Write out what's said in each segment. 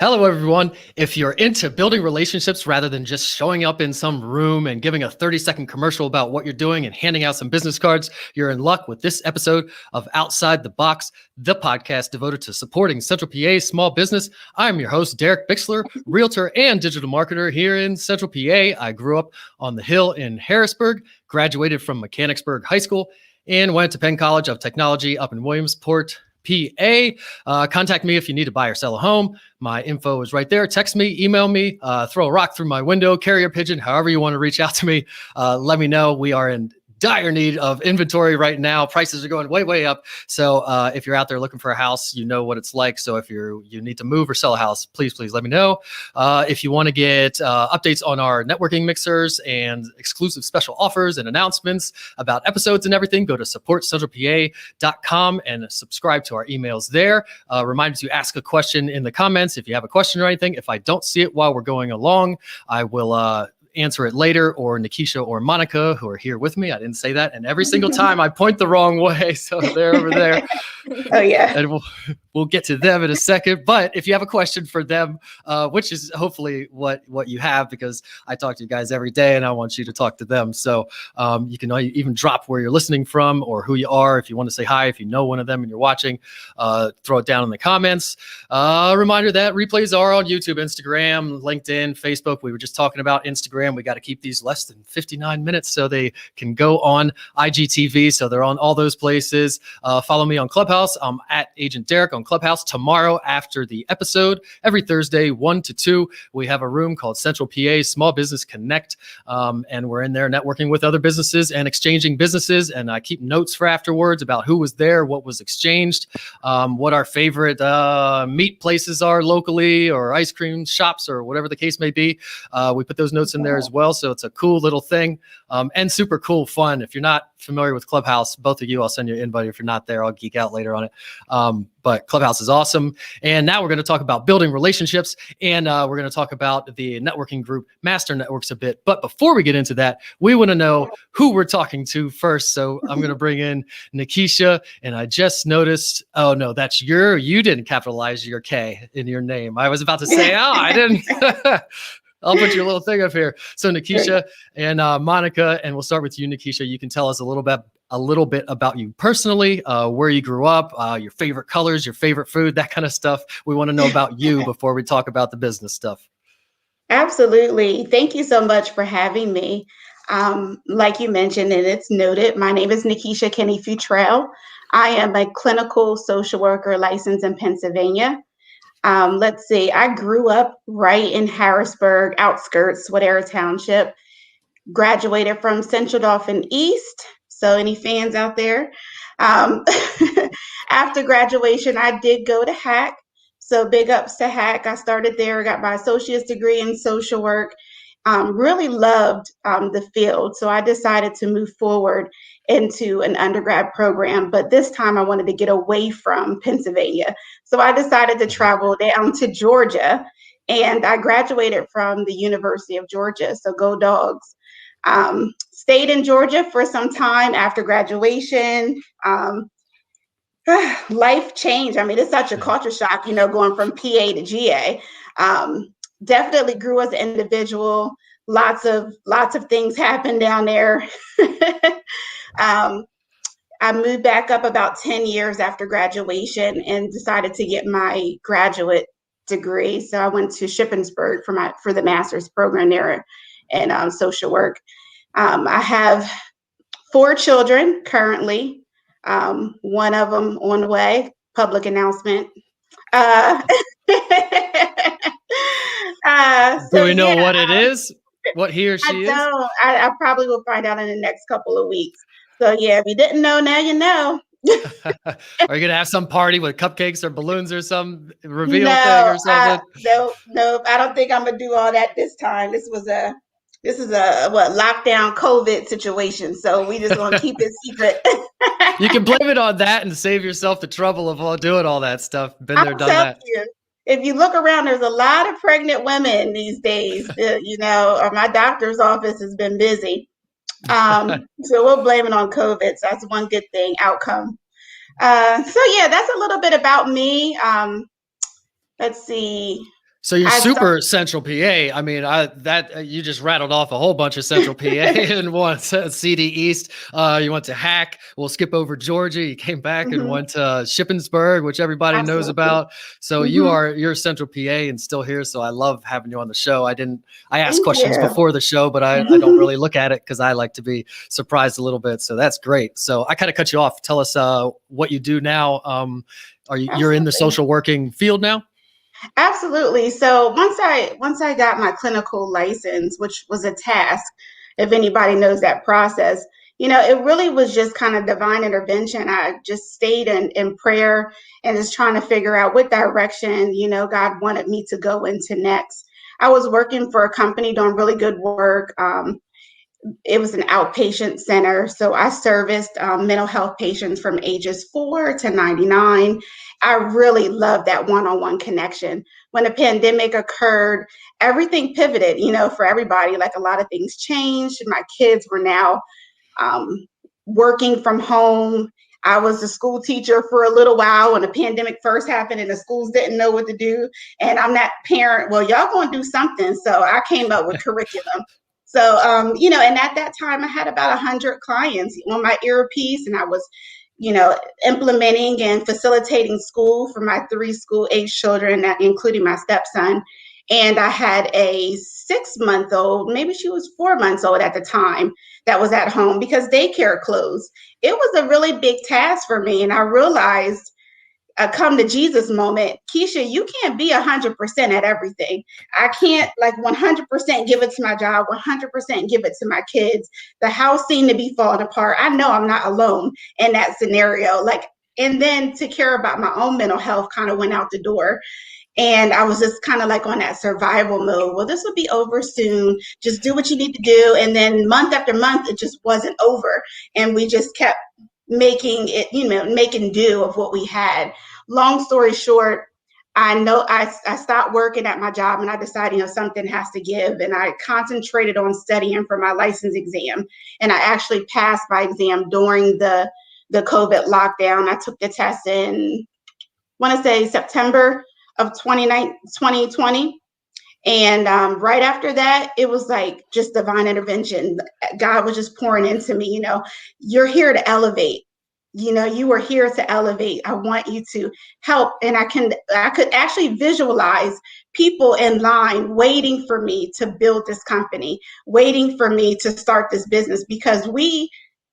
Hello, everyone. If you're into building relationships rather than just showing up in some room and giving a 30-second commercial about what you're doing and handing out some business cards, you're in luck with this episode of Outside the Box, the podcast devoted to supporting Central PA's small business. I'm your host, Derek Bixler, realtor and digital marketer here in Central PA. I grew up on the Hill in Harrisburg, graduated from Mechanicsburg High School, and went to Penn College of Technology up in Williamsport, PA. Contact me if you need to buy or sell a home. My info is right there. Text me, email me, throw a rock through my window, carrier pigeon, however you want to reach out to me. Let me know. We are in dire need of inventory right now. Prices are going way, way up. So if you're out there looking for a house, you know what it's like. So if you need to move or sell a house, please let me know. If you want to get updates on our networking mixers and exclusive special offers and announcements about episodes and everything, go to supportcentralpa.com and subscribe to our emails there. Remind you to ask a question in the comments if you have a question or anything. If I don't see it while we're going along, I will answer it later, or Nakeesha or Monica, who are here with me. I didn't say that. And every single time I point the wrong way. So they're over there. Oh, yeah. And we'll get to them in a second. But if you have a question for them, which is hopefully what you have, because I talk to you guys every day and I want you to talk to them. So you can even drop where you're listening from or who you are. If you want to say hi, if you know one of them and you're watching, throw it down in the comments. Reminder that replays are on YouTube, Instagram, LinkedIn, Facebook. We were just talking about Instagram. We got to keep these less than 59 minutes so they can go on IGTV. So they're on all those places. Follow me on Clubhouse. I'm at Agent Derek on Clubhouse. Tomorrow after the episode, every Thursday, 1 to 2, we have a room called Central PA Small Business Connect. And we're in there networking with other businesses and exchanging businesses. And I keep notes for afterwards about who was there, what was exchanged, what our favorite meat places are locally, or ice cream shops, or whatever the case may be. We put those notes in there as well. So it's a cool little thing and super cool fun. If you're not familiar with Clubhouse, both of you, I'll send you an invite. If you're not there, I'll geek out later on it. But Clubhouse is awesome. And now we're going to talk about building relationships, and we're going to talk about the networking group Master Networks a bit. But before we get into that, we want to know who we're talking to first. So I'm going to bring in Nakeesha, and I just noticed, oh no, that's you didn't capitalize your K in your name. I was about to say, I didn't. I'll put your little thing up here. So Nakeesha and Monica, and we'll start with you, Nakeesha. You can tell us a little bit about you personally, where you grew up, your favorite colors, your favorite food, that kind of stuff. We want to know about you before we talk about the business stuff. Absolutely. Thank you so much for having me. Like you mentioned, and it's noted, my name is Nakeesha Kenney-Futrell. I am a clinical social worker licensed in Pennsylvania. Let's see, I grew up right in Harrisburg, outskirts, Wadera Township, graduated from Central Dauphin East. So any fans out there? After graduation, I did go to HAC. So big ups to HAC. I started there, got my associate's degree in social work. Really loved the field. So I decided to move forward into an undergrad program. But this time I wanted to get away from Pennsylvania. So I decided to travel down to Georgia. And I graduated from the University of Georgia. So go Dogs. Stayed in Georgia for some time after graduation. Life changed. I mean, it's such a culture shock, going from PA to GA. Definitely grew as an individual. Lots of things happened down there. I moved back up about 10 years after graduation and decided to get my graduate degree. So I went to Shippensburg for the master's program there in social work. I have 4 children currently. One of them on the way. Public announcement. Do we know what it is? What he or she is? I probably will find out in the next couple of weeks. So yeah, if you didn't know, now you know. Are you going to have some party with cupcakes or balloons or some reveal thing or something? No, I don't think I'm going to do all that this time. This is a lockdown COVID situation. So we just want to keep it secret. You can blame it on that and save yourself the trouble of doing all that stuff. Been there, done that. If you look around, there's a lot of pregnant women these days, or my doctor's office has been busy. So we'll blame it on COVID. So that's one good thing, outcome. So yeah, that's a little bit about me. Let's see. So you're I start, super central PA. I mean, you just rattled off a whole bunch of central PA and one CD East. You went to Hack. We'll skip over Georgia. You came back and mhm, went to Shippensburg, which everybody knows absolutely. about. So Hmm. you're central PA and still here. So I love having you on the show. I asked Thank questions you. before the show, but I don't really look at it because I like to be surprised a little bit. So that's great. So I kind of cut you off. Tell us what you do now. You're in the Absolutely. social working field now? Absolutely. So once I got my clinical license, which was a task, if anybody knows that process, it really was just kind of divine intervention. I just stayed in prayer and just trying to figure out what direction, God wanted me to go into next. I was working for a company doing really good work. It was an outpatient center. So I serviced mental health patients from ages 4 to 99. I really loved that one-on-one connection. When the pandemic occurred, everything pivoted, for everybody. Like a lot of things changed. My kids were now um, working from home. I was a school teacher for a little while when the pandemic first happened and the schools didn't know what to do. And I'm that parent, well, y'all going to do something. So I came up with curriculum. So, and at that time I had about 100 clients on my earpiece, and I was, implementing and facilitating school for my 3 school age children, including my stepson. And I had a 6-month old, maybe she was 4 months old at the time, that was at home because daycare closed. It was a really big task for me. And I realized a come to Jesus moment. Keisha, you can't be 100% at everything. I can't like 100% give it to my job, 100% give it to my kids. The house seemed to be falling apart. I know I'm not alone in that scenario. And then to care about my own mental health kind of went out the door. And I was just kind of like on that survival mode. Well, this will be over soon. Just do what you need to do. And then month after month, it just wasn't over. And we just kept making it, making do of what we had. Long story short, I know I stopped working at my job and I decided, something has to give. And I concentrated on studying for my license exam. And I actually passed my exam during the COVID lockdown. I took the test in, I want to say September of 2020. And right after that, it was like just divine intervention. God was just pouring into me, you're here to elevate. You are here to elevate. I want you to help. And I could actually visualize people in line waiting for me to build this company, waiting for me to start this business because we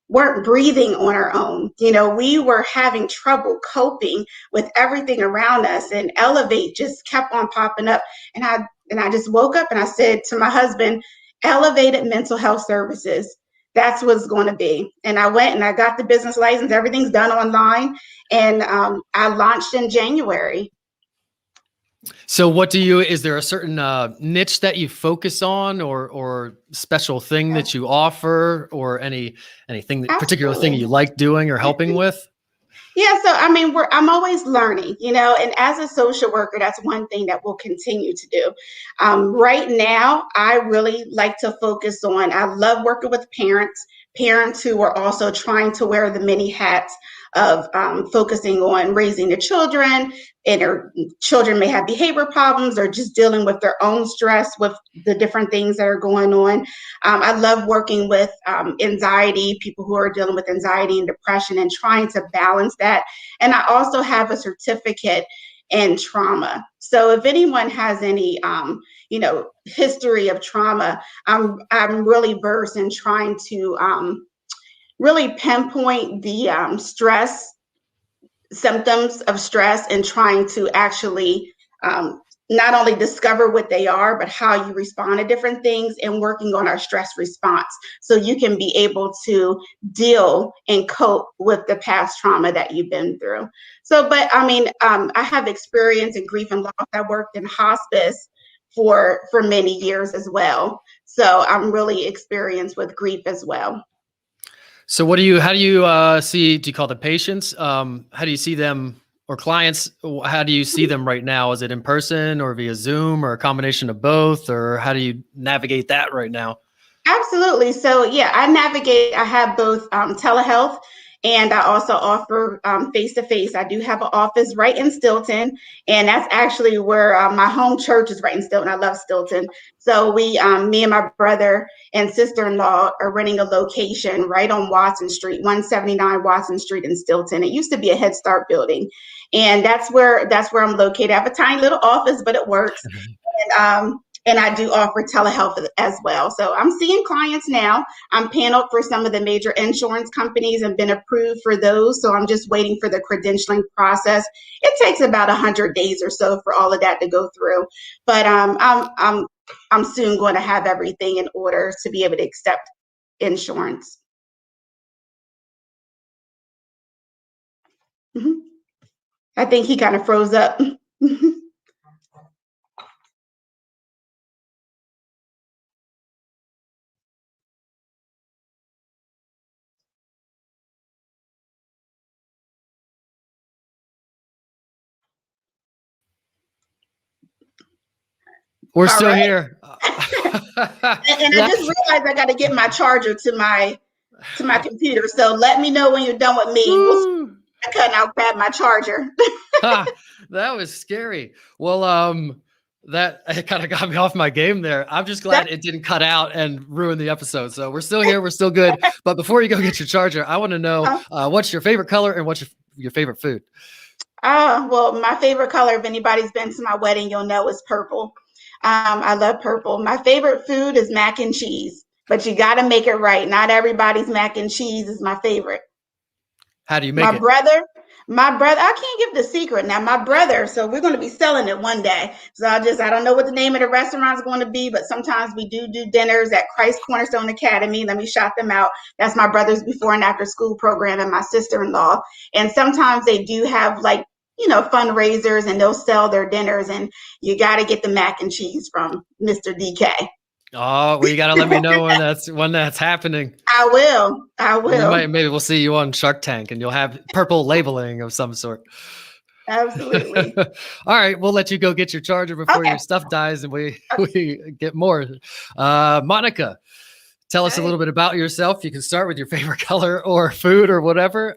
weren't breathing on our own. We were having trouble coping with everything around us, and Elevate just kept on popping up. And I just woke up and I said to my husband, Elevated Mental Health Services. That's what it's going to be. And I went and I got the business license. Everything's done online. And I launched in January. So is there a certain niche that you focus on or special thing that you offer or anything particular thing Absolutely. you like doing or helping with? Yeah, so I mean, I'm always learning, and as a social worker, that's one thing that we'll continue to do. Right now, I really like to focus on, I love working with parents who are also trying to wear the many hats of focusing on raising the children, and their children may have behavior problems or just dealing with their own stress with the different things that are going on. I love working with anxiety, people who are dealing with anxiety and depression and trying to balance that. And I also have a certificate in trauma. So if anyone has any, history of trauma, I'm really versed in trying to really pinpoint the symptoms of stress and trying to actually not only discover what they are, but how you respond to different things and working on our stress response so you can be able to deal and cope with the past trauma that you've been through. So, but I mean, I have experience in grief and loss. I worked in hospice for many years as well. So I'm really experienced with grief as well. So how do you do you call the patients? How do you see them or clients? How do you see them right now? Is it in person or via Zoom or a combination of both? Or how do you navigate that right now? Absolutely. So yeah, I have both telehealth And I also offer face-to-face. I do have an office right in Stilton, and that's actually where my home church is, right in Stilton. I love Stilton. So me and my brother and sister-in-law are renting a location right on Watson Street, 179 Watson Street in Stilton. It used to be a Head Start building, and that's where I'm located. I have a tiny little office, but it works. And I do offer telehealth as well. So I'm seeing clients now. I'm paneled for some of the major insurance companies and been approved for those. So I'm just waiting for the credentialing process. It takes about 100 days or so for all of that to go through. But I'm soon going to have everything in order to be able to accept insurance. I think he kind of froze up. We're still here. And I just realized I got to get my charger to my computer. So let me know when you're done with me. I'll grab my charger. That was scary. Well, that kind of got me off my game there. I'm just glad it didn't cut out and ruin the episode. So we're still here. We're still good. But before you go get your charger, I want to know what's your favorite color and what's your favorite food? Well, my favorite color, if anybody's been to my wedding, you'll know, is purple. I love purple. My favorite food is mac and cheese, but you got to make it right. Not everybody's mac and cheese is my favorite. How do you make it? My brother, I can't give the secret now. My brother, so we're going to be selling it one day. So I don't know what the name of the restaurant is going to be, but sometimes we do dinners at Christ Cornerstone Academy. Let me shout them out. That's my brother's before and after school program and my sister-in-law. And sometimes they do have fundraisers, and they'll sell their dinners, and you got to get the mac and cheese from Mr. DK. Oh, well, you got to let me know when that's happening. I will. Maybe we'll see you on Shark Tank and you'll have purple labeling of some sort. Absolutely. All right. We'll let you go get your charger before your stuff dies and we get more. Monica, tell us a little bit about yourself. You can start with your favorite color or food or whatever.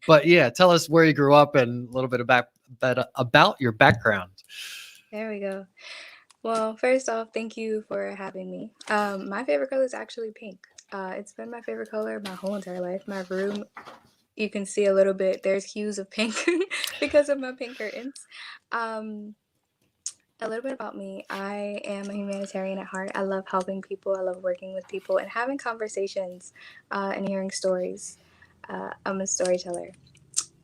But yeah, tell us where you grew up and a little bit about your background. There we go. Well, first off, thank you for having me. My favorite color is actually pink. It's been my favorite color my whole entire life. My room, you can see a little bit, there's hues of pink because of my pink curtains. A little bit about me. I am a humanitarian at heart. I love helping people. I love working with people and having conversations and hearing stories. I'm a storyteller.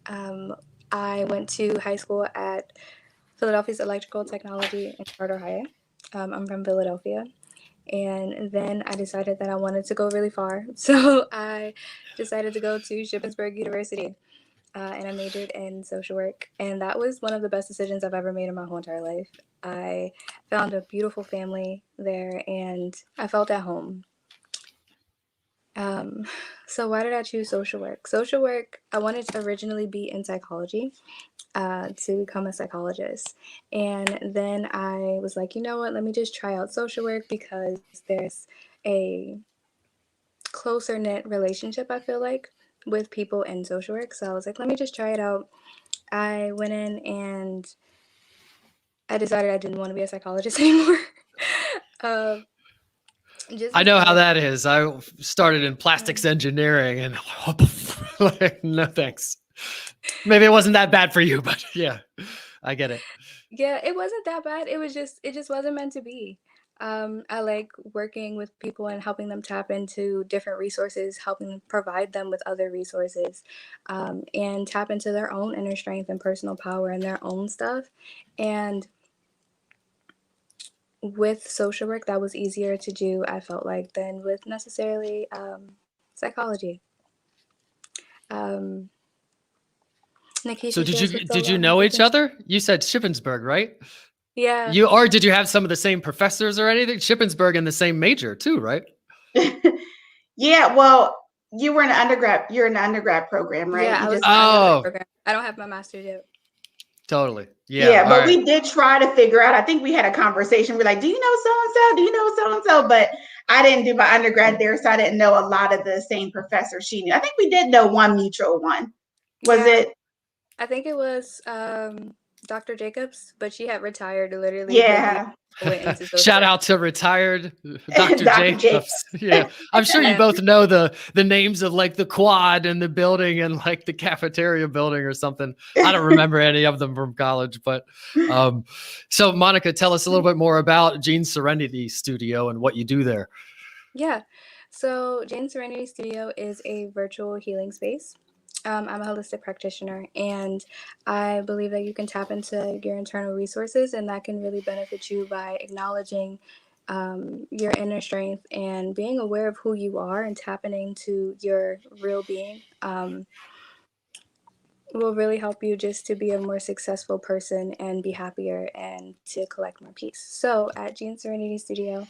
I went to high school at Philadelphia's Electrical Technology in Charter High. I'm from Philadelphia. And then I decided that I wanted to go really far. So I decided to go to Shippensburg University. And I majored in social work. And that was one of the best decisions I've ever made in my whole entire life. I found a beautiful family there and I felt at home. So why did I choose social work? Social work, I wanted to originally be in psychology. To become a psychologist. And then I was like, you know what, let me just try out social work because there's a closer knit relationship, I feel like, with people in social work. So I was like, let me just try it out. I went in and I decided I didn't want to be a psychologist anymore. I know how that is. I started in plastics engineering and no thanks. Maybe it wasn't that bad for you, but yeah, I get it. Yeah, it wasn't that bad. It just wasn't meant to be. I like working with people and helping them tap into different resources, helping provide them with other resources, and tap into their own inner strength and personal power and their own stuff. And with social work, that was easier to do, I felt like, than with necessarily psychology. Nakeesha, so did you know each other? You said Shippensburg, right? Yeah. Did you have some of the same professors or anything? Shippensburg in the same major too, right? Yeah. Well, you're in the undergrad program, right? Yeah, I was in the undergrad program. I don't have my master's yet. Totally. Yeah. Yeah, but we did try to figure out. I think we had a conversation. We're like, "Do you know so and so? Do you know so and so?" But I didn't do my undergrad there, so I didn't know a lot of the same professors she knew. I think we did know one mutual one. Was Yeah, it? I think it was Dr. Jacobs, but she had retired literally the year Yeah. I went into social Shout work. out to retired Dr. Dr. Jacobs. Yeah, I'm sure you Yeah. both know the names of like the quad and the building and like the cafeteria building or something. I don't remember any of them from college, but so Monica, tell us a little bit more about Serenity Studio and what you do there. Yeah. So Serenity Studio is a virtual healing space. I'm a holistic practitioner, and I believe that you can tap into your internal resources, and that can really benefit you by acknowledging your inner strength and being aware of who you are and tapping into your real being. Will really help you just to be a more successful person and be happier and to collect more peace. So at Serenity Studio,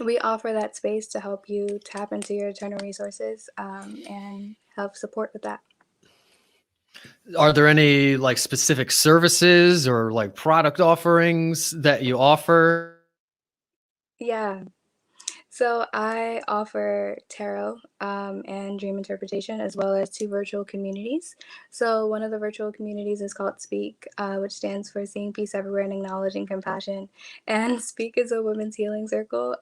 we offer that space to help you tap into your internal resources and help support with that. Are there any like specific services or like product offerings that you offer? Yeah. So I offer tarot and dream interpretation, as well as 2 virtual communities. So one of the virtual communities is called Speak, which stands for Seeing Peace Everywhere and Acknowledging Compassion. And Speak is a women's healing circle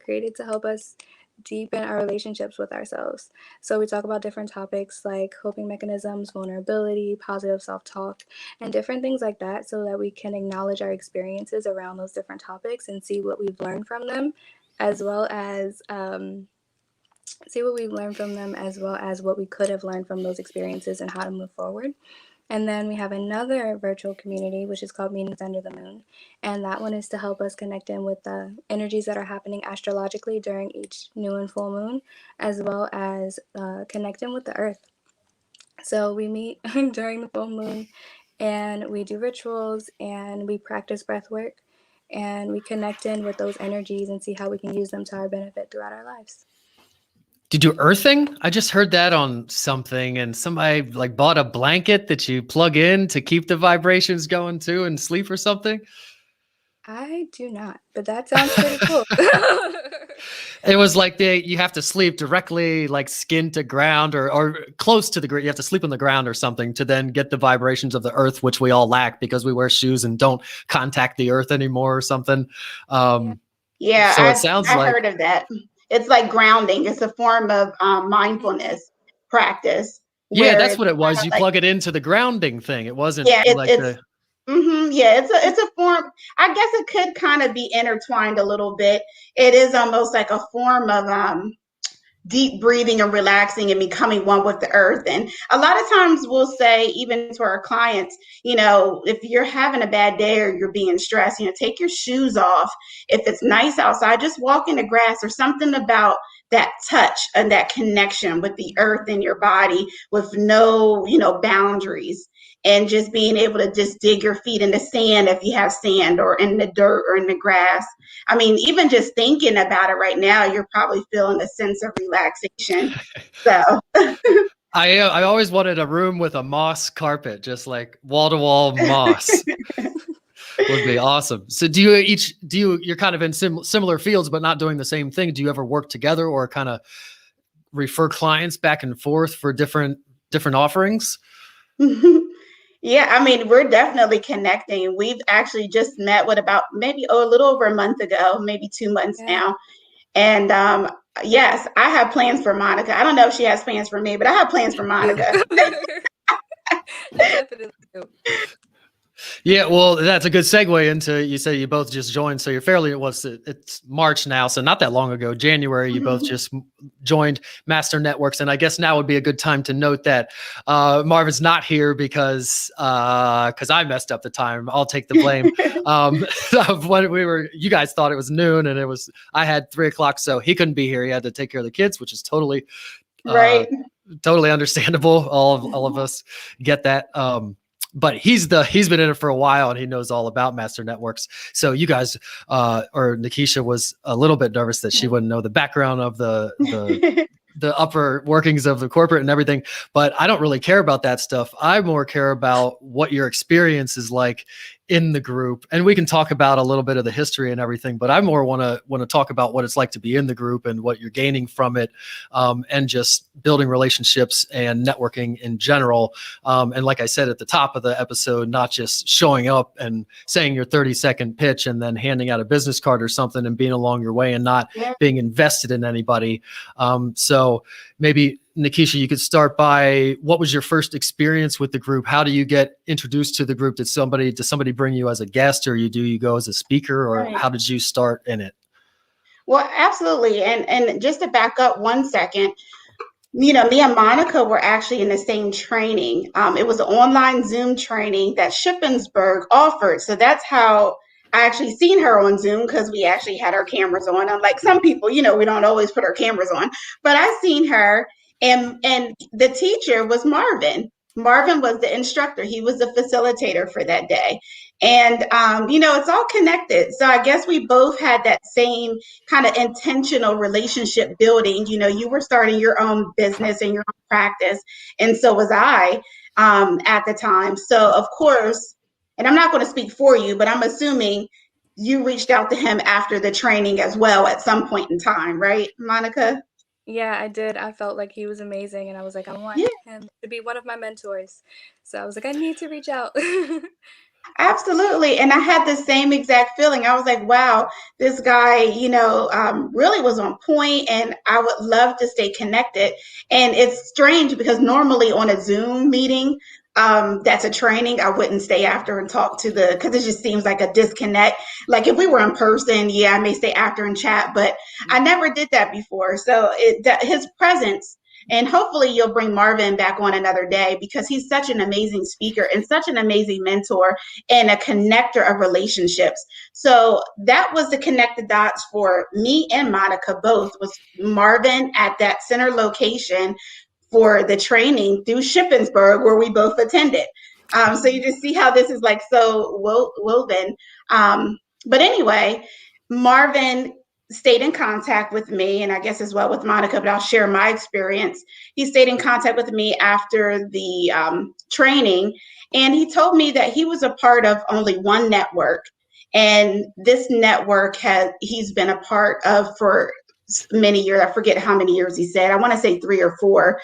created to help us deepen our relationships with ourselves. So we talk about different topics like coping mechanisms, vulnerability, positive self-talk, and different things like that, so that we can acknowledge our experiences around those different topics and see what we've learned from them, as well as what we could have learned from those experiences and how to move forward. And then we have another virtual community, which is called Meanings Under the Moon. And that one is to help us connect in with the energies that are happening astrologically during each new and full moon, as well as connecting with the earth. So we meet during the full moon and we do rituals and we practice breath work and we connect in with those energies and see how we can use them to our benefit throughout our lives. Do you do earthing? I just heard that on something, and somebody like bought a blanket that you plug in to keep the vibrations going too and sleep or something. I do not, but that sounds pretty cool. It was like you have to sleep directly like skin to ground or close to the ground. You have to sleep on the ground or something to then get the vibrations of the earth, which we all lack because we wear shoes and don't contact the earth anymore or something. Yeah, So it sounds I like heard of that. It's like grounding. It's a form of mindfulness practice. yeah, Where that's it's what it was. kind You of like, plug it into the grounding thing. It wasn't yeah, like it's yeah, it's a form. I guess it could kind of be intertwined a little bit. It is almost like a form of deep breathing and relaxing and becoming one with the earth. And a lot of times we'll say, even to our clients, if you're having a bad day or you're being stressed, take your shoes off. If it's nice outside, just walk in the grass, or something about that touch and that connection with the earth in your body with no, boundaries. And just being able to just dig your feet in the sand if you have sand, or in the dirt or in the grass. I mean, even just thinking about it right now, you're probably feeling a sense of relaxation. So I always wanted a room with a moss carpet, just like wall to wall moss. Would be awesome. So you're kind of in similar fields, but not doing the same thing. Do you ever work together or kind of refer clients back and forth for different offerings? yeah, I mean, we're definitely connecting. We've actually just met about maybe a little over a month ago, maybe 2 months now. And yes, I have plans for Monica. I don't know if she has plans for me, but I have plans for Monica. Definitely do. Yeah, well, that's a good segue into, you say you both just joined, so it's March now, so not that long ago, January, you both just joined Master Networks, and I guess now would be a good time to note that Marvin's not here because I messed up the time. I'll take the blame. When you guys thought it was noon, and I had 3:00, so he couldn't be here. He had to take care of the kids, which is totally Right. Totally understandable. All of us get that. But he's been in it for a while and he knows all about Master Networks. So you guys, or Nakeesha was a little bit nervous that she wouldn't know the background of the upper workings of the corporate and everything. But I don't really care about that stuff. I more care about what your experience is like in the group, and we can talk about a little bit of the history and everything, but I more want to talk about what it's like to be in the group and what you're gaining from it, and just building relationships and networking in general. And like I said at the top of the episode, not just showing up and saying your 30-second pitch and then handing out a business card or something and being along your way and not being invested in anybody. So maybe Nakeesha, you could start by, what was your first experience with the group? How do you get introduced to the group? Does somebody bring you as a guest, or you go as a speaker, or how did you start in it? Well, absolutely. And just to back up 1 second, me and Monica were actually in the same training. It was an online Zoom training that Shippensburg offered. So that's how I actually seen her on Zoom, because we actually had our cameras on. Unlike some people, we don't always put our cameras on, but I seen her, and the teacher was Marvin. Marvin was the instructor. He was the facilitator for that day. And, it's all connected. So I guess we both had that same kind of intentional relationship building. You were starting your own business and your own practice, and so was I at the time. So, of course, and I'm not going to speak for you, but I'm assuming you reached out to him after the training as well at some point in time, right, Monica? Yeah, I did. I felt like he was amazing, and I was like, I want him to be one of my mentors. So I was like, I need to reach out. Absolutely. And I had the same exact feeling. I was like, wow, this guy, really was on point, and I would love to stay connected. And it's strange because normally on a Zoom meeting, that's a training, I wouldn't stay after and talk to because it just seems like a disconnect. Like if we were in person, I may stay after and chat, but I never did that before. So his presence, and hopefully you'll bring Marvin back on another day, because he's such an amazing speaker and such an amazing mentor and a connector of relationships. So that was the connected dots for me and Monica both, was Marvin at that center location for the training through Shippensburg, where we both attended. So you just see how this is like so woven. But anyway, Marvin stayed in contact with me, and I guess as well with Monica, but I'll share my experience. He stayed in contact with me after the training, and he told me that he was a part of only one network. And this network he's been a part of for many years. I forget how many years he said. I want to say 3 or 4.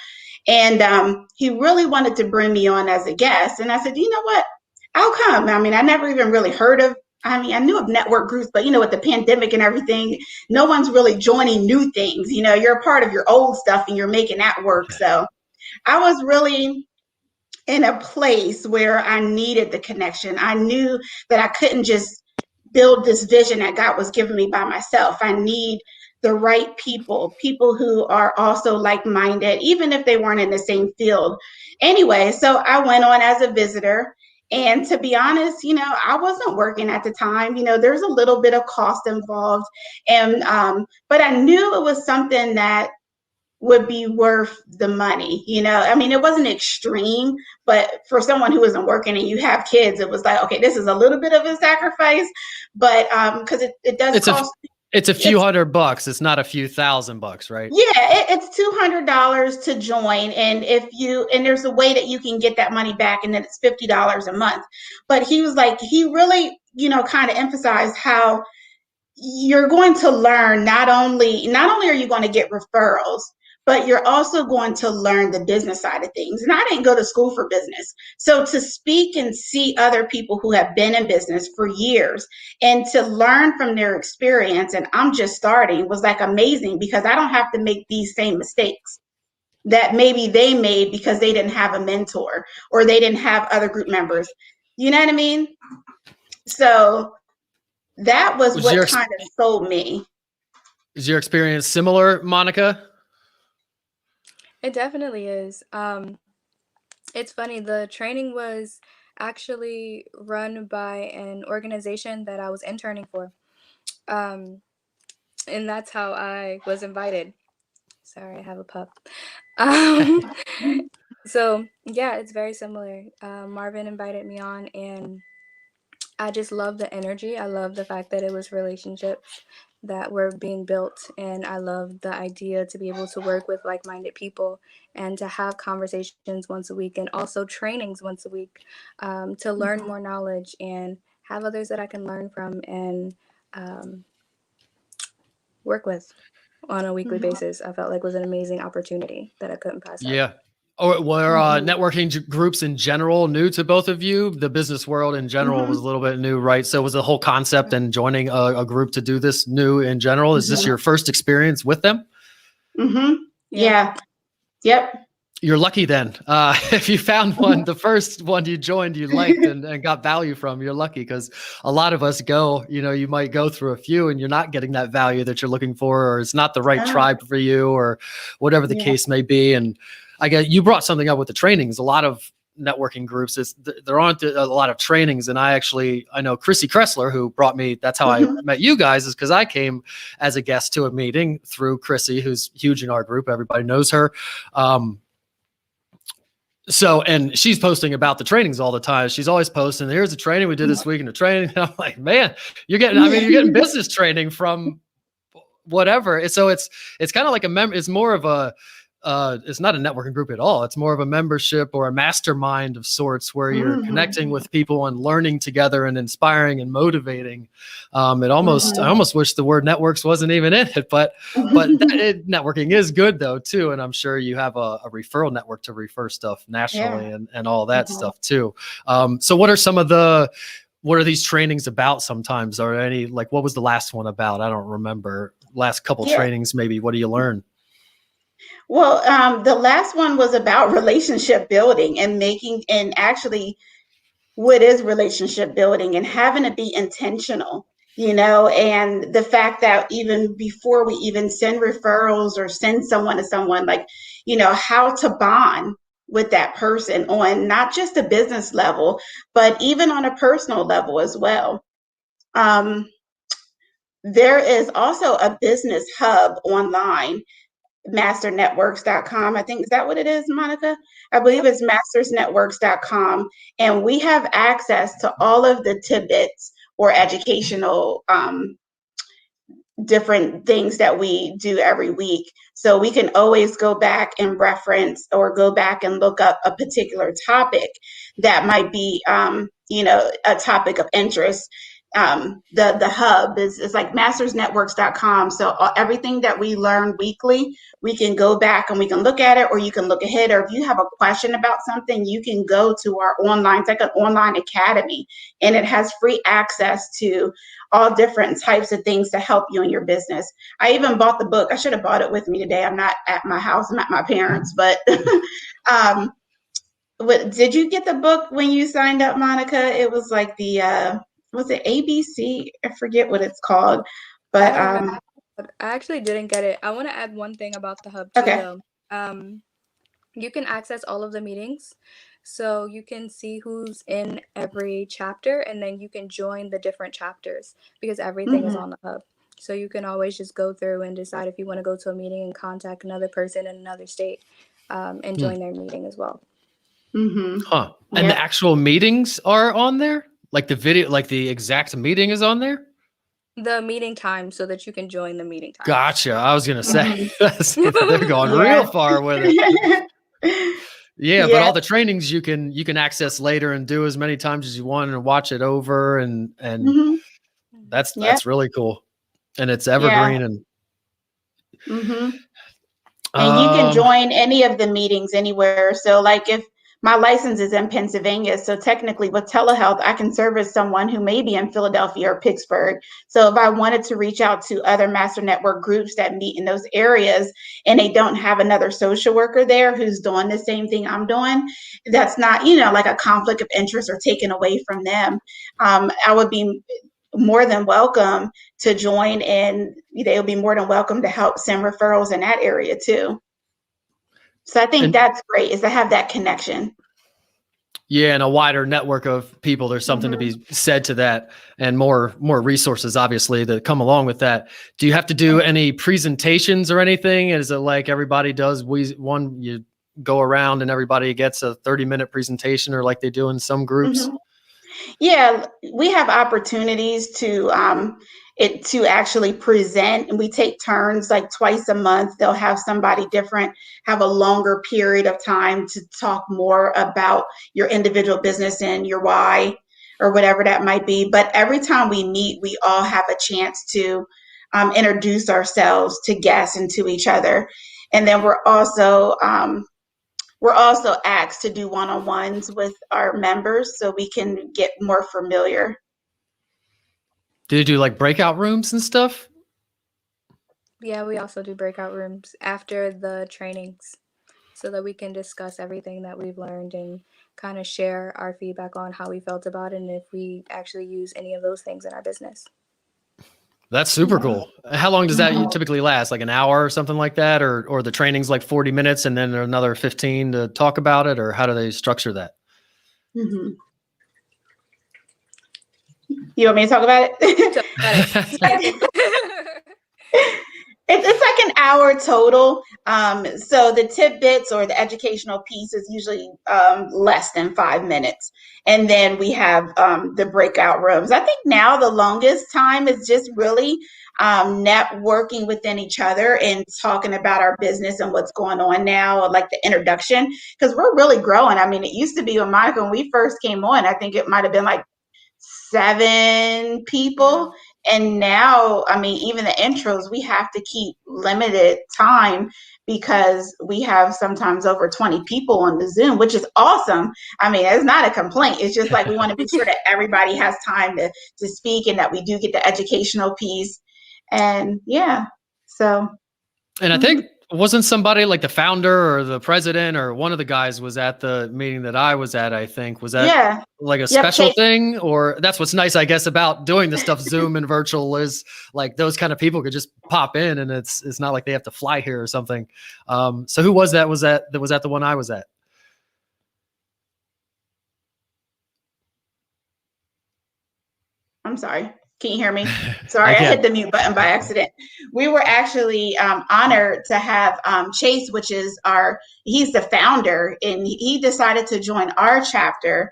And he really wanted to bring me on as a guest. And I said, you know what? I'll come. I mean, I never even really I knew of network groups, but with the pandemic and everything, no one's really joining new things. You're a part of your old stuff and you're making that work. So I was really in a place where I needed the connection. I knew that I couldn't just build this vision that God was giving me by myself. I need the right people who are also like-minded, even if they weren't in the same field. Anyway, so I went on as a visitor. And to be honest, I wasn't working at the time. There's a little bit of cost involved. And but I knew it was something that would be worth the money. I mean, it wasn't extreme, but for someone who isn't working and you have kids, it was like, okay, this is a little bit of a sacrifice, but because it does cost. It's a few $100. It's not a few $1,000, right? Yeah, it's $200 to join, and there's a way that you can get that money back, and then it's $50 a month. But he was like, he really, kind of emphasized how you're going to learn. Not only are you going to get referrals, but you're also going to learn the business side of things. And I didn't go to school for business. So to speak and see other people who have been in business for years and to learn from their experience, and I'm just starting, was like amazing, because I don't have to make these same mistakes that maybe they made because they didn't have a mentor or they didn't have other group members. You know what I mean? So that was what kind of sold me. Is your experience similar, Monica? It definitely is. It's funny, the training was actually run by an organization that I was interning for. And that's how I was invited. Sorry, I have a pup. So yeah, it's very similar. Marvin invited me on, and I just love the energy. I love the fact that it was relationships that were being built. And I love the idea to be able to work with like-minded people and to have conversations once a week and also trainings once a week, to learn more knowledge and have others that I can learn from and work with on a weekly basis. I felt like was an amazing opportunity that I couldn't pass up. Yeah. Or were networking groups in general new to both of you? The business world in general was a little bit new, right? So was the whole concept and joining a group to do this new in general? Is this your first experience with them? Yeah. Yep. You're lucky then. If you found one, the first one you joined, you liked and got value from, you're lucky, because a lot of us go, you might go through a few and you're not getting that value that you're looking for, or it's not the right tribe for you, or whatever the case may be. And I guess you brought something up with the trainings. A lot of networking groups, there aren't a lot of trainings. And I know Chrissy Kressler, who brought me, that's how I met you guys, is because I came as a guest to a meeting through Chrissy, who's huge in our group. Everybody knows her. So, and she's posting about the trainings all the time. She's always posting, here's a training we did this week in the training. And I'm like, man, you're getting business training from whatever. So it's kind of like it's more of a, it's not a networking group at all. It's more of a membership or a mastermind of sorts, where you're connecting with people and learning together and inspiring and motivating. I almost wish the word networks wasn't even in it, but networking is good though too. And I'm sure you have a referral network to refer stuff nationally and all that stuff too. So what are these trainings about sometimes? Or any, like, what was the last one about? I don't remember. Last couple trainings, maybe. What do you learn? Well, the last one was about relationship building and actually what is relationship building and having to be intentional, and the fact that even before we even send referrals or send someone to someone, like, how to bond with that person on not just a business level, but even on a personal level as well. There is also a business hub online, masternetworks.com. I think, is that what it is, Monica? I believe it's mastersnetworks.com. And we have access to all of the tidbits or educational different things that we do every week. So we can always go back and reference or go back and look up a particular topic that might be, a topic of interest. The hub is like mastersnetworks.com. So everything that we learn weekly, we can go back and we can look at it, or you can look ahead. Or if you have a question about something, you can go to our online, it's like an online academy, and it has free access to all different types of things to help you in your business. I even bought the book. I should have bought it with me today. I'm not at my house. I'm at my parents', but did you get the book when you signed up, Monica? It was like the was it ABC? I forget what it's called, but I actually didn't get it. I want to add one thing about the hub too, though. You can access all of the meetings, so you can see who's in every chapter, and then you can join the different chapters because everything is on the hub. So you can always just go through and decide if you want to go to a meeting and contact another person in another state, and join their meeting as well. And the actual meetings are on there? Like the video, like the exact meeting is on there? The meeting time, so that you can join the meeting time. Gotcha. I was going to say, they're going real far with it. But all the trainings you can access later and do as many times as you want and watch it over. And that's really cool. And it's evergreen. And and you can join any of the meetings anywhere. So like if my license is in Pennsylvania, so technically with telehealth, I can service someone who may be in Philadelphia or Pittsburgh. So if I wanted to reach out to other Master Network groups that meet in those areas and they don't have another social worker there who's doing the same thing I'm doing, that's not, like a conflict of interest or taken away from them. I would be more than welcome to join, and they'll be more than welcome to help send referrals in that area too. So I think that's great, is to have that connection. Yeah, and a wider network of people. There's something to be said to that, and more resources, obviously, that come along with that. Do you have to do any presentations or anything? Is it like everybody does? You go around and everybody gets a 30-minute presentation, or like they do in some groups? Yeah, we have opportunities to to actually present, and we take turns like twice a month. They'll have somebody different have a longer period of time to talk more about your individual business and your why or whatever that might be. But every time we meet, we all have a chance to introduce ourselves to guests and to each other. And then we're also asked to do one-on-ones with our members so we can get more familiar. Do you do like breakout rooms and stuff? Yeah, we also do breakout rooms after the trainings so that we can discuss everything that we've learned and kind of share our feedback on how we felt about it and if we actually use any of those things in our business. That's super cool. How long does that typically last? Like an hour or something like that? Or the training's like 40 minutes and then another 15 to talk about it? Or how do they structure that? Mm-hmm. You want me to talk about it? It's like an hour total. So the tidbits or the educational piece is usually less than 5 minutes. And then we have the breakout rooms. I think now the longest time is just really networking within each other and talking about our business and what's going on now, or like the introduction, because we're really growing. I mean, it used to be with Monica when we first came on, I think it might have been like 7 people. And now, I mean, even the intros, we have to keep limited time because we have sometimes over 20 people on the Zoom, which is awesome. I mean, it's not a complaint. It's just like we want to be sure that everybody has time to speak and that we do get the educational piece. And yeah, so. And I think wasn't somebody like the founder or the president or one of the guys was at the meeting that I was at, I think. Was that like a special thing? Or that's what's nice, I guess, about doing this stuff, Zoom and virtual, is like those kind of people could just pop in and it's not like they have to fly here or something. So who was that? Was that the one I was at? I'm sorry. Can you hear me? Sorry, I hit the mute button by accident. We were actually honored to have Chase, which is he's the founder, and he decided to join our chapter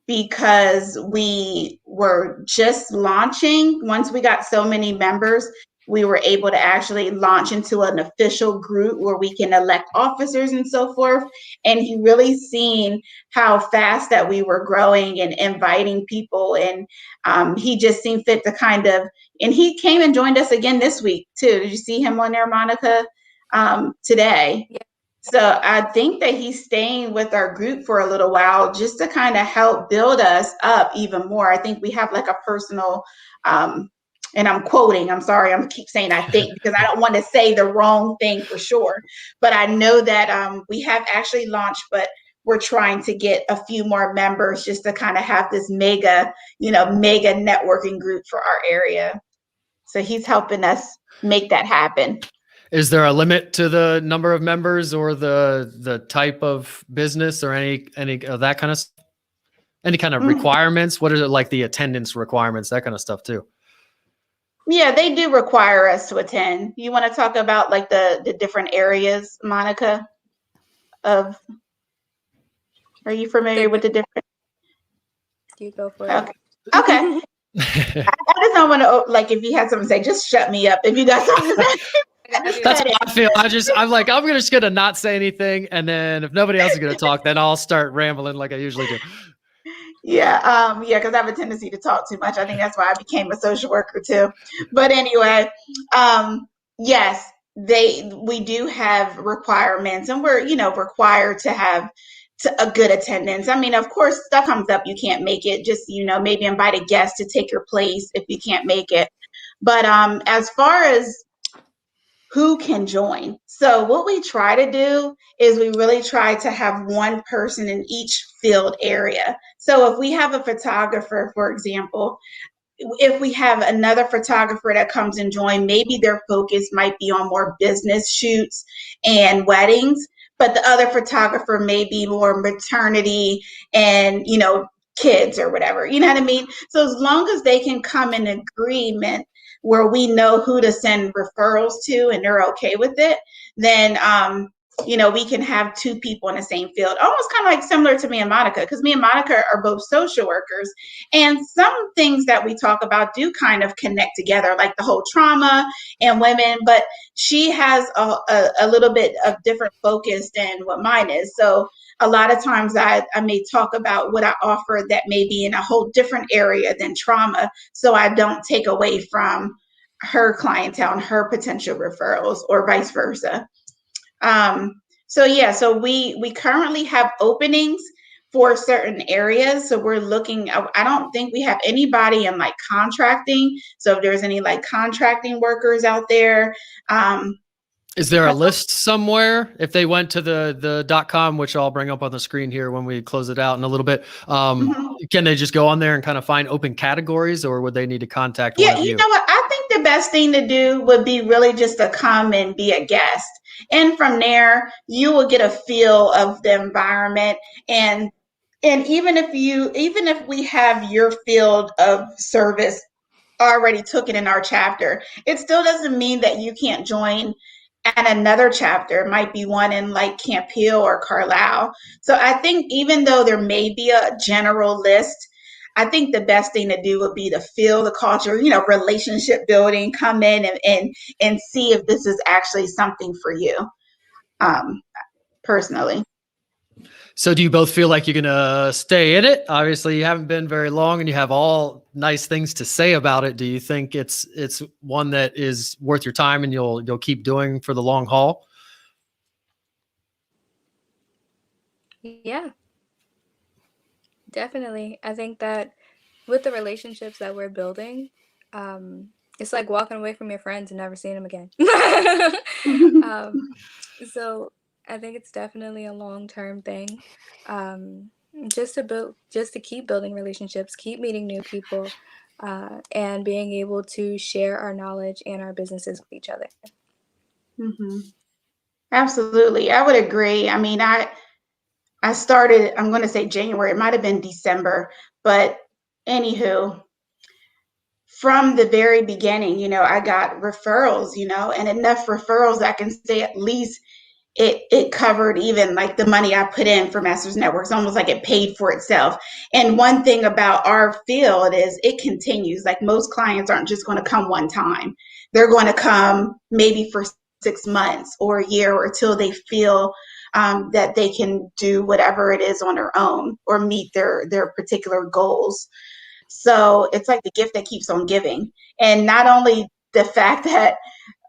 because we were just launching. Once we got so many members, we were able to actually launch into an official group where we can elect officers and so forth. And he really seen how fast that we were growing and inviting people. And he just seemed fit to and he came and joined us again this week too. Did you see him on there, Monica, today? Yeah. So I think that he's staying with our group for a little while just to kind of help build us up even more. I think we have like a personal, and I'm quoting, I'm sorry, I'm keep saying I think because I don't want to say the wrong thing for sure. But I know that we have actually launched, but we're trying to get a few more members just to kind of have this mega networking group for our area. So he's helping us make that happen. Is there a limit to the number of members or the type of business or any of that kind of stuff? Any kind of requirements? What are it like the attendance requirements, that kind of stuff too? Yeah, they do require us to attend. You want to talk about like the different areas, Monica? Are you familiar with the different? You go for it. Okay. I just don't want to, like, if you had something to say, just shut me up. If you got something to say. That's what I feel. I'm like, I'm just going to not say anything. And then if nobody else is going to talk, then I'll start rambling like I usually do. Yeah. Because I have a tendency to talk too much. I think that's why I became a social worker too. But anyway, yes, we do have requirements, and we're, required to have a good attendance. I mean, of course, stuff comes up, you can't make it, just, maybe invite a guest to take your place if you can't make it. But as far as who can join, so what we try to do is we really try to have one person in each field area. So if we have a photographer, for example, if we have another photographer that comes and join, maybe their focus might be on more business shoots and weddings, but the other photographer may be more maternity and, kids or whatever, you know what I mean? So as long as they can come in agreement where we know who to send referrals to and they're okay with it, then we can have two people in the same field, almost kind of like similar to me and Monica, because me and Monica are both social workers. And some things that we talk about do kind of connect together, like the whole trauma and women, but she has a little bit of different focus than what mine is. So a lot of times I may talk about what I offer that may be in a whole different area than trauma, so I don't take away from her clientele and her potential referrals, or vice versa. So we currently have openings for certain areas. So we're looking, I don't think we have anybody in like contracting. So if there's any like contracting workers out there, is there a list somewhere? If they went to the .com, which I'll bring up on the screen here when we close it out in a little bit, can they just go on there and kind of find open categories, or would they need to contact one of you? You know what? I think the best thing to do would be really just to come and be a guest. And from there, you will get a feel of the environment. And even if we have your field of service already took it in our chapter, it still doesn't mean that you can't join at another chapter. It might be one in like Camp Hill or Carlisle. So I think even though there may be a general list, I think the best thing to do would be to feel the culture, relationship building, come in and see if this is actually something for you, personally. So do you both feel like you're going to stay in it? Obviously you haven't been very long and you have all nice things to say about it. Do you think it's one that is worth your time and you'll keep doing for the long haul? Yeah, definitely. I think that with the relationships that we're building, it's like walking away from your friends and never seeing them again. So I think it's definitely a long-term thing. Just to keep building relationships, keep meeting new people, and being able to share our knowledge and our businesses with each other. Mm-hmm. Absolutely. I would agree. I mean, I started, I'm going to say January, it might have been December, but anywho, from the very beginning, I got referrals, and enough referrals I can say at least it covered even like the money I put in for Masters Network. It's almost like it paid for itself. And one thing about our field is it continues. Like most clients aren't just going to come one time. They're going to come maybe for 6 months or a year, or till they feel that they can do whatever it is on their own or meet their particular goals. So it's like the gift that keeps on giving. And not only the fact that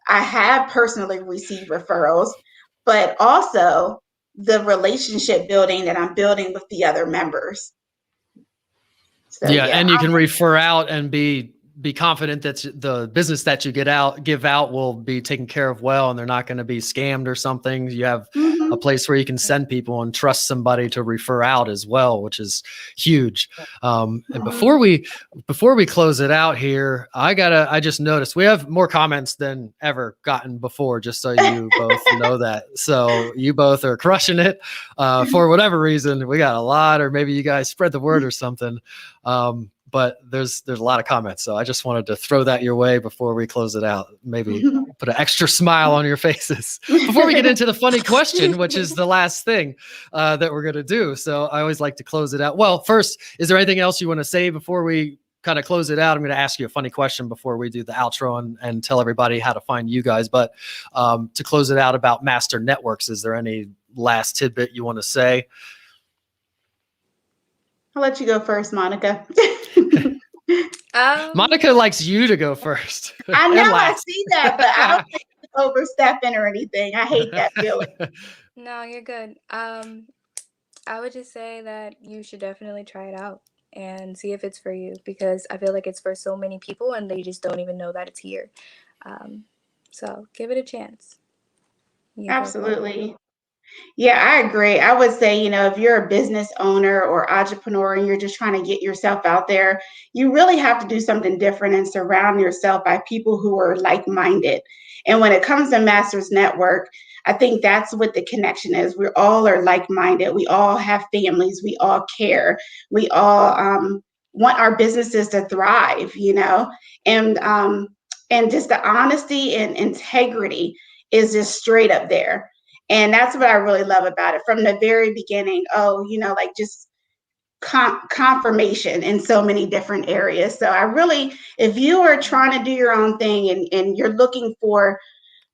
I have personally received referrals, but also the relationship building that I'm building with the other members. So, and you can refer out and be confident that the business that you give out will be taken care of well, and they're not going to be scammed or something. You have a place where you can send people and trust somebody to refer out as well, which is huge. And before we close it out here, I just noticed we have more comments than ever gotten before, just so you both know that. So you both are crushing it. For whatever reason, we got a lot, or maybe you guys spread the word or something. But there's a lot of comments. So I just wanted to throw that your way before we close it out. Maybe put an extra smile on your faces before we get into the funny question, which is the last thing that we're going to do. So I always like to close it out. Well, first, is there anything else you want to say before we kind of close it out? I'm going to ask you a funny question before we do the outro and tell everybody how to find you guys. But to close it out about Master Networks, is there any last tidbit you want to say? I'll let you go first, Monica. Monica likes you to go first. I know, I see that, but I don't think it's overstepping or anything. I hate that feeling. No, you're good. I would just say that you should definitely try it out and see if it's for you, because I feel like it's for so many people and they just don't even know that it's here. So give it a chance. Absolutely. Yeah, I agree. I would say, if you're a business owner or entrepreneur and you're just trying to get yourself out there, you really have to do something different and surround yourself by people who are like-minded. And when it comes to Masters Network, I think that's what the connection is. We all are like-minded. We all have families. We all care. We all want our businesses to thrive, and just the honesty and integrity is just straight up there. And that's what I really love about it from the very beginning. Oh, like just confirmation in so many different areas. So I really, if you are trying to do your own thing and you're looking for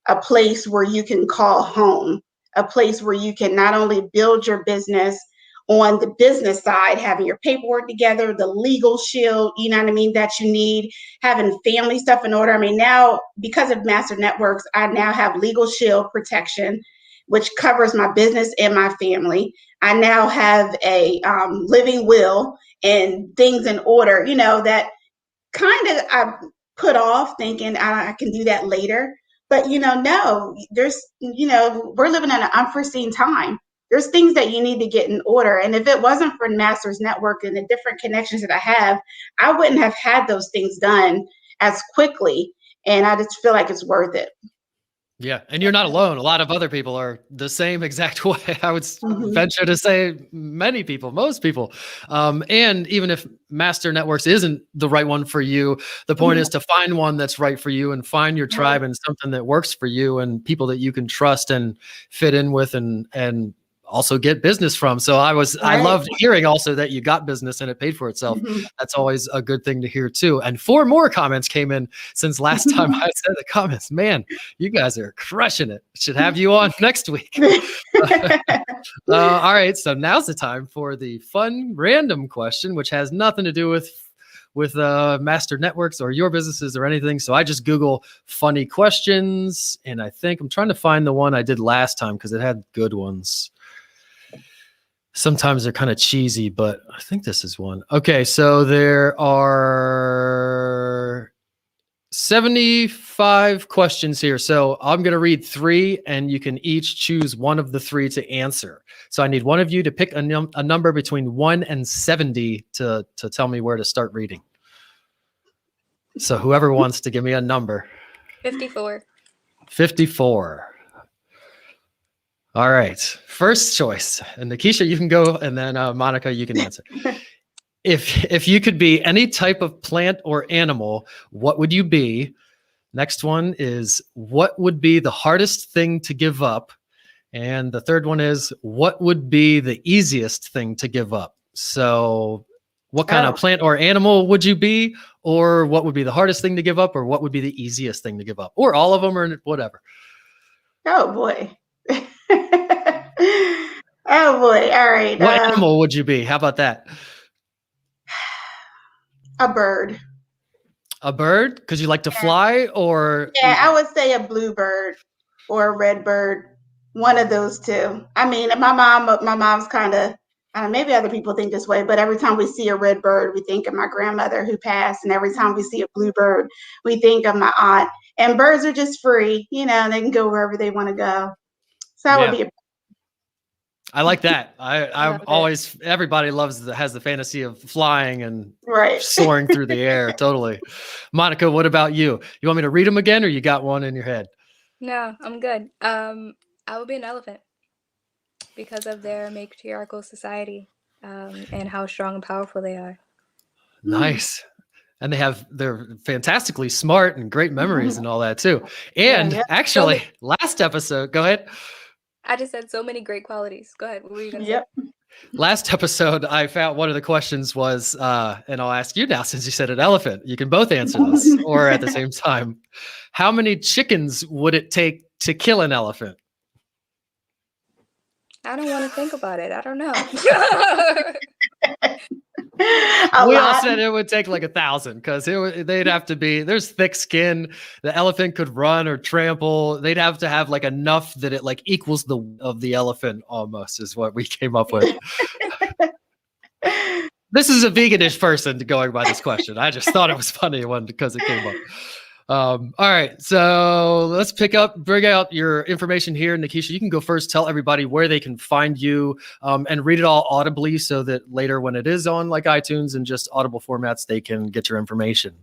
a place where you can call home, a place where you can not only build your business on the business side, having your paperwork together, the legal shield, you know what I mean, that you need, having family stuff in order. I mean, now because of Master Networks, I now have legal shield protection, which covers my business and my family. I now have a living will and things in order, that kind of I put off thinking I can do that later. But, no, there's, we're living in an unforeseen time. There's things that you need to get in order. And if it wasn't for Masters Network and the different connections that I have, I wouldn't have had those things done as quickly. And I just feel like it's worth it. Yeah. And you're not alone. A lot of other people are the same exact way. I would venture to say many people, most people. And even if Master Networks isn't the right one for you, the point is to find one that's right for you and find your tribe and something that works for you and people that you can trust and fit in with and also get business from. So I loved hearing also that you got business and it paid for itself. That's always a good thing to hear too. And 4 more comments came in since last time I said the comments. Man, you guys are crushing it. Should have you on next week. All right. So now's the time for the fun random question, which has nothing to do with Master Networks or your businesses or anything. So I just Google funny questions and I think I'm trying to find the one I did last time because it had good ones. Sometimes they're kind of cheesy, but I think this is one. Okay, so there are 75 questions here. So I'm going to read 3, and you can each choose one of the 3 to answer. So I need one of you to pick a number between 1 and 70 to tell me where to start reading. So whoever wants to give me a number. 54. 54. All right. First choice. And Nakeesha, you can go, and then Monica, you can answer. If you could be any type of plant or animal, what would you be? Next one is, what would be the hardest thing to give up? And the third one is, what would be the easiest thing to give up? So what kind of plant or animal would you be? Or what would be the hardest thing to give up? Or what would be the easiest thing to give up? Or all of them, or whatever. Oh, boy. Oh boy. All right. What animal would you be? How about that? A bird. A bird? Because you like to fly, or? Yeah, I would say a bluebird or a red bird. One of those two. I mean, my mom's kind of, maybe other people think this way, but every time we see a red bird, we think of my grandmother who passed. And every time we see a bluebird, we think of my aunt. And birds are just free, they can go wherever they want to go. So I would be I like that. I always, everybody has the fantasy of flying and soaring through the air. Totally. Monica, what about you? You want me to read them again, or you got one in your head? No, I'm good. I would be an elephant because of their matriarchal society and how strong and powerful they are. Nice. And they're fantastically smart and great memories and all that too. And actually, last episode, go ahead. I just said so many great qualities. Go ahead. What were you going to say? Last episode, I found one of the questions was, and I'll ask you now since you said an elephant. You can both answer this or at the same time. How many chickens would it take to kill an elephant? I don't want to think about it. I don't know. We all said it would take like 1,000 because they'd have to be, there's thick skin. The elephant could run or trample. They'd have to have like enough that it like equals the of the elephant almost is what we came up with. This is a veganish person going by this question. I just thought it was funny because it came up. All right, so let's bring out your information here. Nakeesha, you can go first. Tell everybody where they can find you and read it all audibly so that later when it is on like iTunes and just audible formats, they can get your information.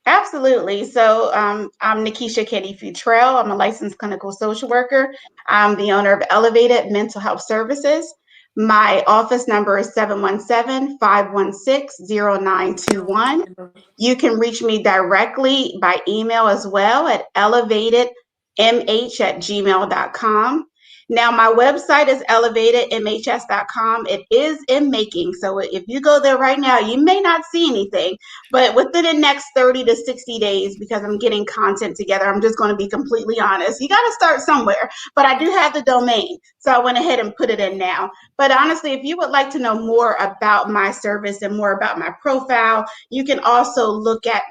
Absolutely. So I'm Nakeesha Kenney-Futrell. I'm a licensed clinical social worker. I'm the owner of Elevated Mental Health Services. My office number is 717-516-0921. You can reach me directly by email as well at elevatedmh@gmail.com. Now, my website is elevatedmhs.com. It is in making. So if you go there right now, you may not see anything, but within the next 30 to 60 days, because I'm getting content together, I'm just going to be completely honest. You got to start somewhere, but I do have the domain. So I went ahead and put it in now. But honestly, if you would like to know more about my service and more about my profile, you can also look at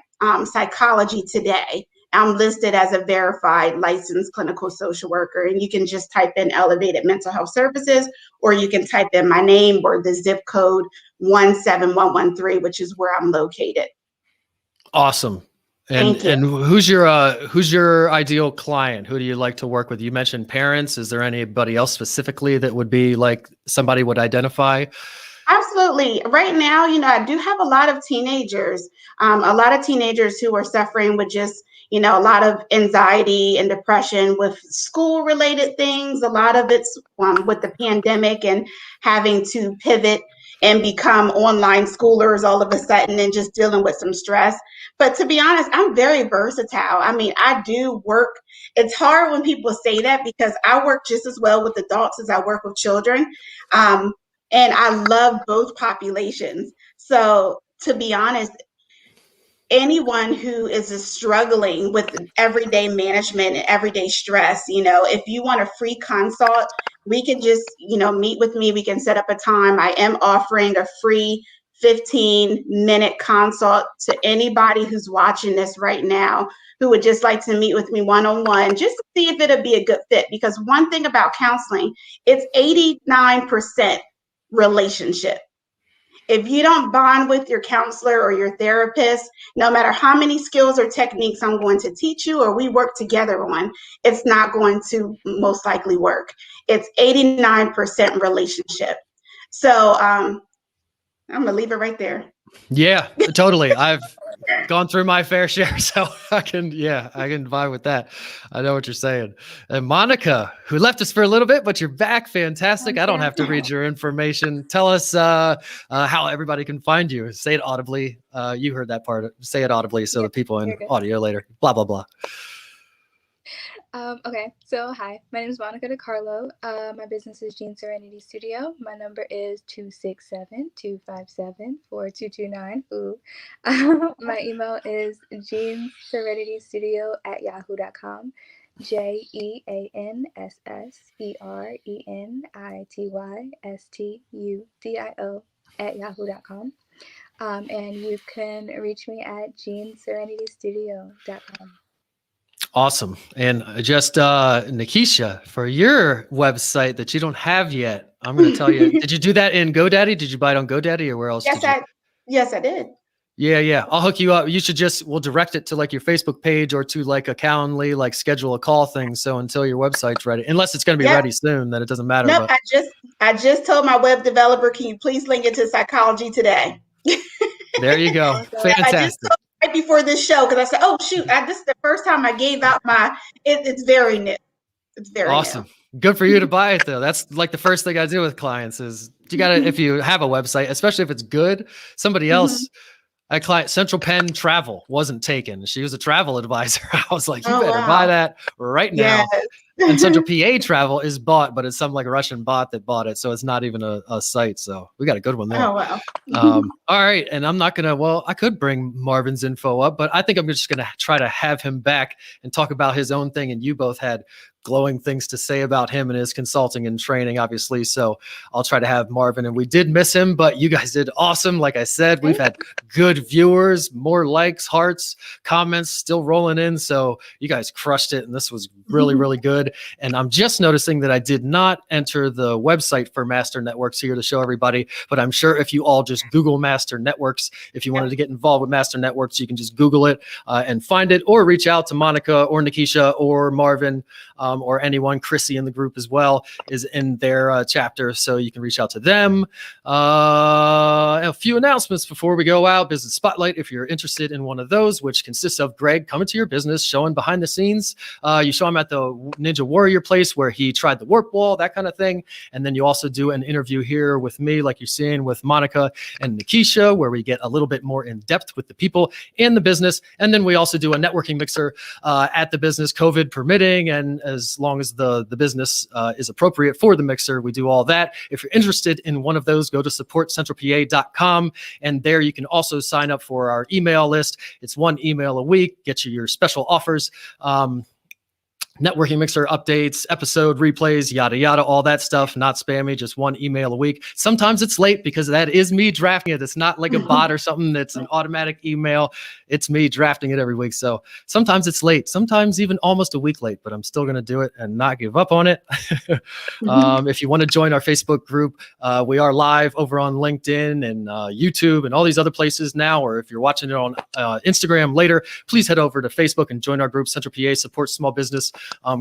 Psychology Today. I'm listed as a verified licensed clinical social worker, and you can just type in Elevated Mental Health Services, or you can type in my name or the zip code 17113, which is where I'm located. Awesome. And who's your ideal client? Who do you like to work with? You mentioned parents. Is there anybody else specifically that would be like somebody would identify? Absolutely. Right now, I do have a lot of teenagers, who are suffering with just, a lot of anxiety and depression with school related things. A lot of it's with the pandemic and having to pivot and become online schoolers all of a sudden and just dealing with some stress. But to be honest, I'm very versatile. I mean, I do work. It's hard when people say that because I work just as well with adults as I work with children. And I love both populations. So to be honest, anyone who is struggling with everyday management and everyday stress, if you want a free consult, we can just, meet with me. We can set up a time. I am offering a free 15-minute consult to anybody who's watching this right now who would just like to meet with me one-on-one, just to see if it'll be a good fit. Because one thing about counseling, it's 89% relationship. If you don't bond with your counselor or your therapist, no matter how many skills or techniques I'm going to teach you or we work together on, it's not going to most likely work. It's 89% relationship. So I'm going to leave it right there. Yeah, totally. I've gone through my fair share, so I can vibe with that. I know what you're saying. And Monica, who left us for a little bit, but you're back. Fantastic. I don't have to read your information. Tell us how everybody can find you. Say it audibly. You heard that part. Say it audibly so the people in audio later. Blah, blah, blah. Okay, so hi, my name is Monica DeCarlo. My business is jeansserenitystudio. My number is 267-257-4229. My email is jeansserenitystudio@yahoo.com. Jeansserenitystudio@yahoo.com. And you can reach me at jeansserenitystudio.com. Awesome. And just Nakeesha, for your website that you don't have yet, I'm going to tell you, did you do that in GoDaddy? Did you buy it on GoDaddy or where else? Yes, I did. Yeah. I'll hook you up. You should we'll direct it to like your Facebook page or to like a Calendly, like schedule a call thing. So until your website's ready, unless it's going to be ready soon, then it doesn't matter. Nope, I just told my web developer, can you please link it to Psychology Today? There you go. Fantastic. Right before this show, because I said, "Oh shoot, this is the first time I gave out my." It's very new. It's very awesome. New. Good for you to buy it though. That's like the first thing I do with clients is you gotta if you have a website, especially if it's good. Somebody else, a client, Central Penn Travel wasn't taken. She was a travel advisor. I was like, you better buy that right now. Yes. And Central PA Travel is bought, but it's some like Russian bot that bought it. So it's not even a site. So we got a good one there. Oh, wow. All right. And I'm not going to, I could bring Marvin's info up, but I think I'm just going to try to have him back and talk about his own thing. And you both had glowing things to say about him and his consulting and training, obviously. So I'll try to have Marvin, and we did miss him, but you guys did awesome. Like I said, we've had good viewers, more likes, hearts, comments still rolling in. So you guys crushed it. And this was really, really good. And I'm just noticing that I did not enter the website for Master Networks here to show everybody, but I'm sure if you all just Google Master Networks, if you wanted to get involved with Master Networks, you can just Google it and find it, or reach out to Monica or Nakeesha or Marvin, or anyone. Chrissy in the group as well is in their chapter, so you can reach out to them. A few announcements before we go out. Business Spotlight, if you're interested in one of those, which consists of Greg coming to your business, showing behind the scenes. You show him at the Ninja Ninja Warrior place where he tried the warp wall, that kind of thing. And then you also do an interview here with me, like you're seeing with Monica and Nakeesha, where we get a little bit more in depth with the people in the business. And then we also do a networking mixer at the business, COVID permitting, and as long as the business is appropriate for the mixer, we do all that. If you're interested in one of those, go to supportcentralpa.com, and there you can also sign up for our email list. It's 1 email a week, get you your special offers. Networking mixer updates, episode replays, yada, yada, all that stuff. Not spammy, just 1 email a week. Sometimes it's late because that is me drafting it. It's not like a bot or something that's an automatic email. It's me drafting it every week. So sometimes it's late, sometimes even almost a week late, but I'm still going to do it and not give up on it. If you want to join our Facebook group, we are live over on LinkedIn and YouTube and all these other places now, or if you're watching it on Instagram later, please head over to Facebook and join our group, Central PA Support Small Business.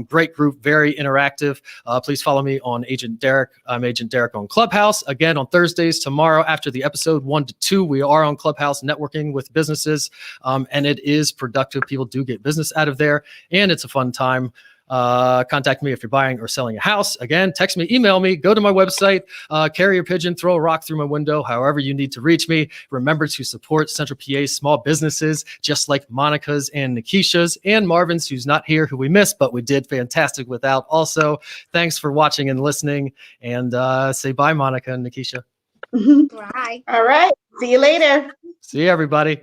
Great group, very interactive. Please follow me on Agent Derek. I'm Agent Derek on Clubhouse. Again, on Thursdays, tomorrow after the episode 1 to 2, we are on Clubhouse networking with businesses. And it is productive. People do get business out of there, and it's a fun time. Contact me if you're buying or selling a house. Again, text me, email me, go to my website, carrier pigeon, throw a rock through my window, however you need to reach me. Remember to support Central PA's small businesses, just like Monica's and Nakeesha's and Marvin's, who's not here, who we missed, but we did fantastic without. Also, thanks for watching and listening, and say bye, Monica and Nakeesha. Bye. All right. See you later. See you, everybody.